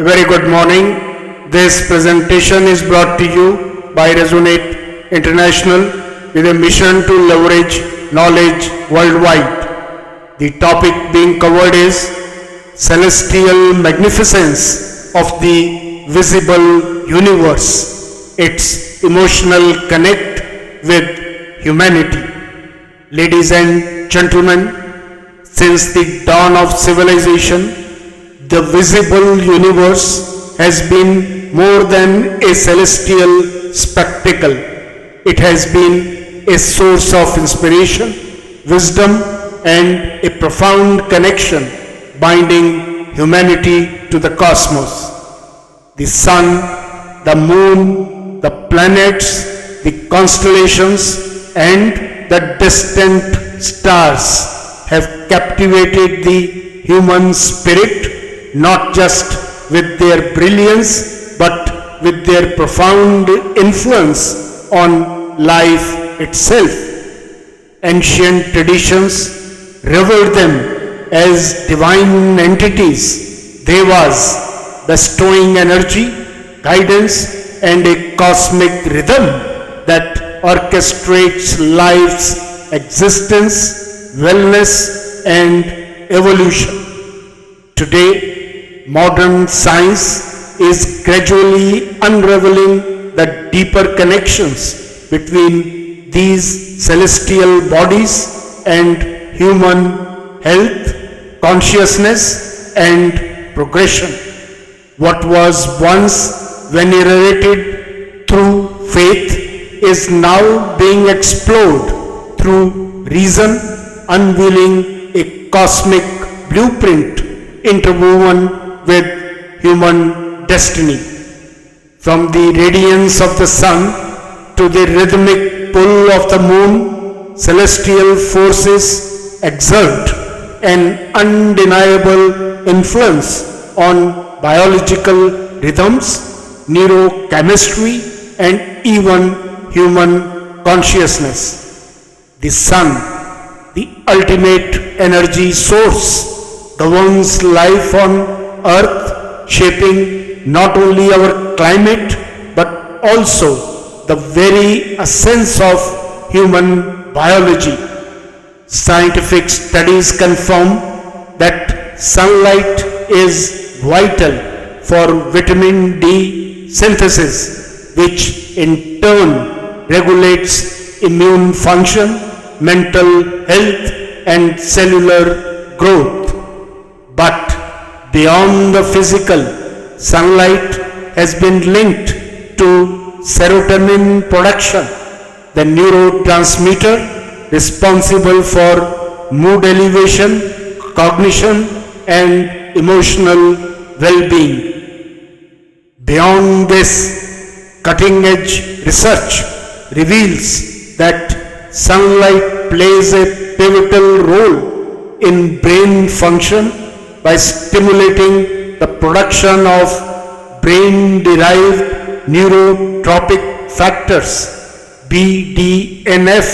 Very good morning. This presentation is brought to you by Resonate International with a mission to leverage knowledge worldwide. The topic being covered is celestial magnificence of the visible universe, its emotional connect with humanity. Ladies and gentlemen, since the dawn of civilization, the visible universe has been more than a celestial spectacle. It has been a source of inspiration, wisdom, and a profound connection binding humanity to the cosmos. The sun, the moon, the planets, the constellations, and the distant stars have captivated the human spirit not just with their brilliance but with their profound influence on life itself. Ancient traditions revered them as divine entities, devas, bestowing energy, guidance, and a cosmic rhythm that orchestrates life's existence, wellness, and evolution. Today, modern science is gradually unraveling the deeper connections between these celestial bodies and human health, consciousness, and progression. What was once venerated through faith is now being explored through reason, unveiling a cosmic blueprint interwoven with human destiny. From the radiance of the sun to the rhythmic pull of the moon, celestial forces exert an undeniable influence on biological rhythms, neurochemistry, and even human consciousness. The sun, the ultimate energy source, governs life on Earth, shaping not only our climate but also the very essence of human biology. Scientific studies confirm that sunlight is vital for vitamin D synthesis, which in turn regulates immune function, mental health, and cellular growth. But beyond the physical, sunlight has been linked to serotonin production, the neurotransmitter responsible for mood elevation, cognition, and emotional well-being. Beyond this, cutting-edge research reveals that sunlight plays a pivotal role in brain function by stimulating the production of brain-derived neurotropic factors, BDNF,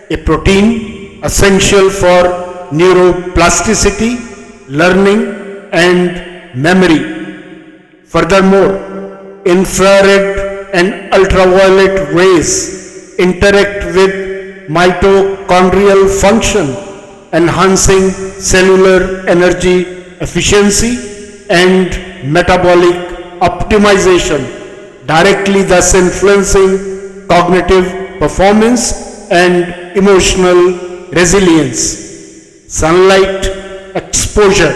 a protein essential for neuroplasticity, learning, and memory. Furthermore, infrared and ultraviolet rays interact with mitochondrial function, enhancing cellular energy efficiency and metabolic optimization, directly thus influencing cognitive performance and emotional resilience. Sunlight exposure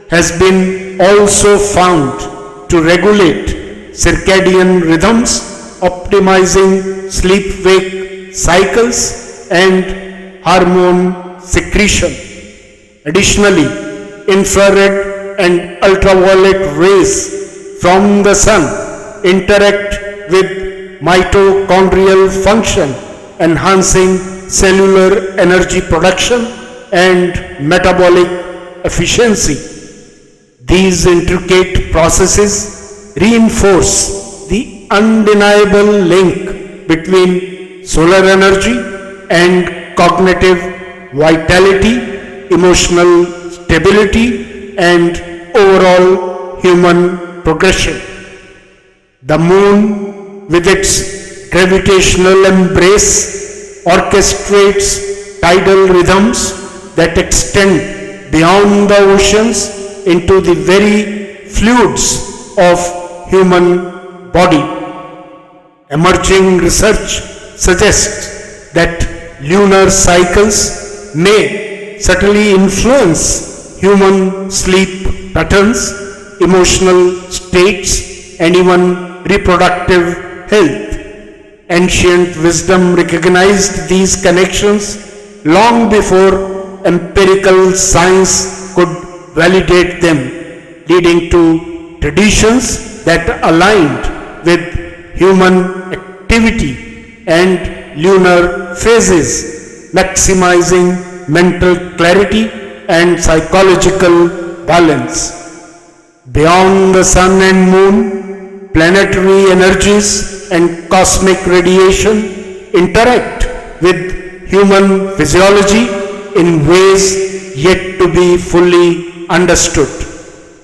has been also found to regulate circadian rhythms, optimizing sleep-wake cycles and hormone secretion. Additionally, infrared and ultraviolet rays from the sun interact with mitochondrial function, enhancing cellular energy production and metabolic efficiency. These intricate processes reinforce the undeniable link between solar energy and cognitive vitality, emotional stability, and overall human progression. The moon, with its gravitational embrace, orchestrates tidal rhythms that extend beyond the oceans into the very fluids of human body. Emerging research suggests that lunar cycles may subtly influence human sleep patterns, emotional states, and even reproductive health. Ancient wisdom recognized these connections long before empirical science could validate them, leading to traditions that aligned with human activity and lunar phases, maximizing mental clarity and psychological balance. Beyond the sun and moon, planetary energies and cosmic radiation interact with human physiology in ways yet to be fully understood.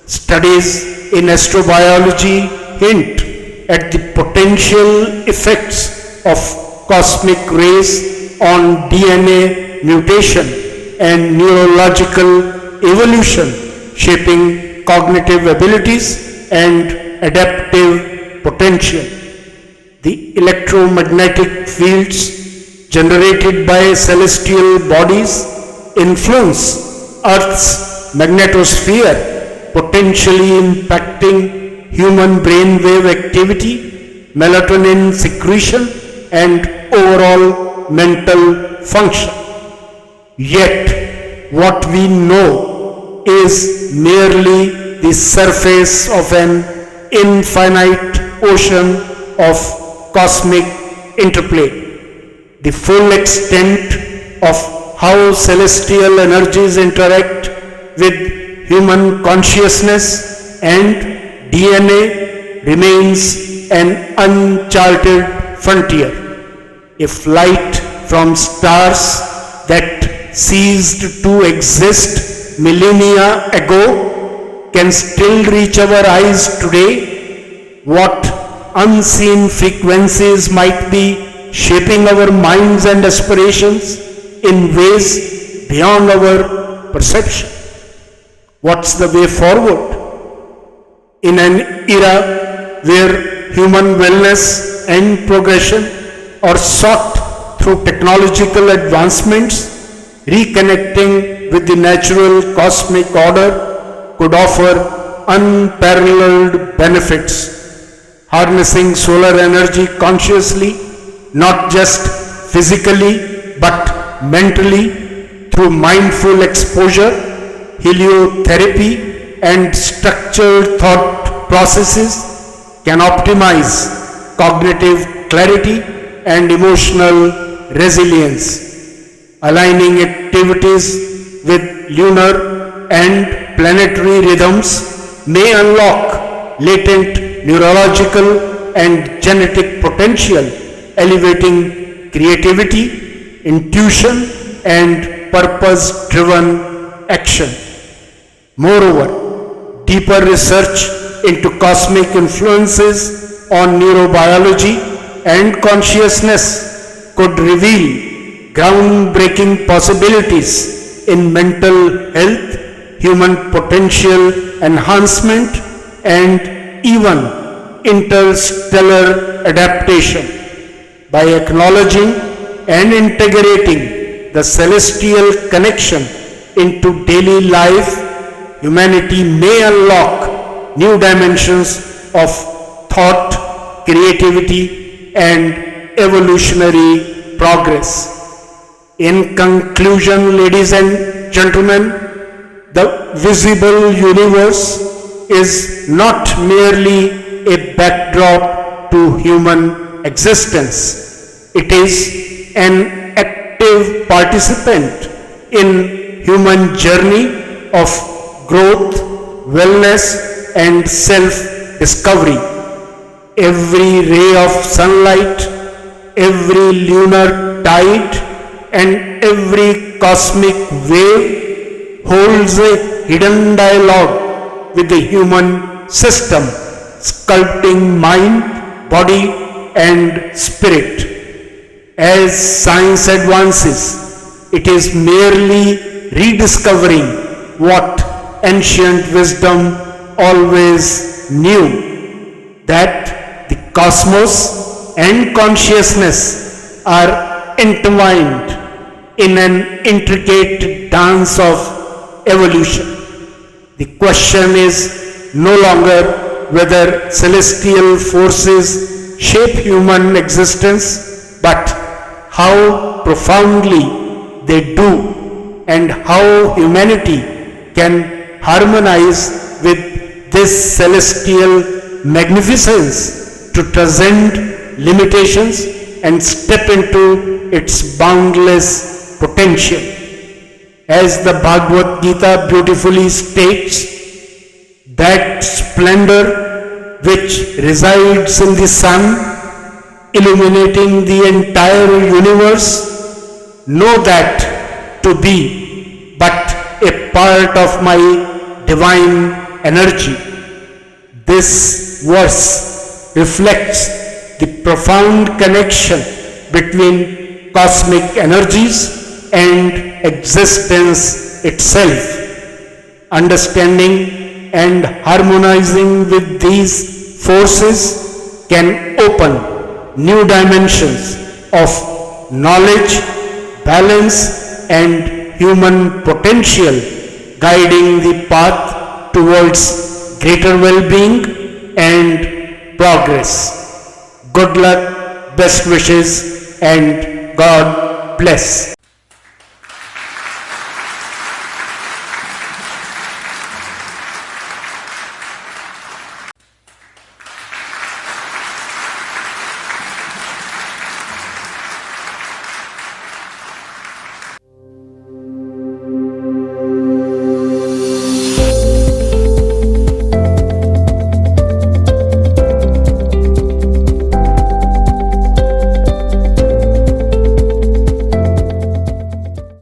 Studies in astrobiology hint at the potential effects of cosmic rays on DNA mutation and neurological evolution, shaping cognitive abilities and adaptive potential. The electromagnetic fields generated by celestial bodies influence Earth's magnetosphere, potentially impacting human brainwave activity, melatonin secretion, and overall mental function. Yet, what we know is merely the surface of an infinite ocean of cosmic interplay. The full extent of how celestial energies interact with human consciousness and DNA remains an uncharted frontier. If light from stars that ceased to exist millennia ago can still reach our eyes today, what unseen frequencies might be shaping our minds and aspirations in ways beyond our perception? What's the way forward? In an era where human wellness and progression are sought through technological advancements, reconnecting with the natural cosmic order could offer unparalleled benefits. Harnessing solar energy consciously, not just physically but mentally, through mindful exposure, heliotherapy, and structured thought processes, can optimize cognitive clarity and emotional resilience. Aligning activities with lunar and planetary rhythms may unlock latent neurological and genetic potential, elevating creativity, intuition, and purpose-driven action. Moreover, deeper research into cosmic influences on neurobiology and consciousness could reveal groundbreaking possibilities in mental health, human potential enhancement, and even interstellar adaptation. By acknowledging and integrating the celestial connection into daily life, humanity may unlock new dimensions of thought, creativity, and evolutionary progress. In conclusion, ladies and gentlemen, the visible universe is not merely a backdrop to human existence. It is an active participant in human journey of growth, wellness, and self-discovery. Every ray of sunlight, every lunar tide, and every cosmic wave holds a hidden dialogue with the human system, sculpting mind, body, and spirit. As science advances, it is merely rediscovering what ancient wisdom always knew, that the cosmos and consciousness are entwined in an intricate dance of evolution. The question is no longer whether celestial forces shape human existence, but how profoundly they do, and how humanity can harmonize with this celestial magnificence to transcend limitations and step into its boundless potential. As the Bhagavad Gita beautifully states, that splendor which resides in the sun, illuminating the entire universe, know that to be but a part of my divine energy. This verse reflects the profound connection between cosmic energies and existence itself. Understanding and harmonizing with these forces can open new dimensions of knowledge, balance, and human potential, guiding the path towards greater well-being and progress. Good luck, best wishes, and God bless.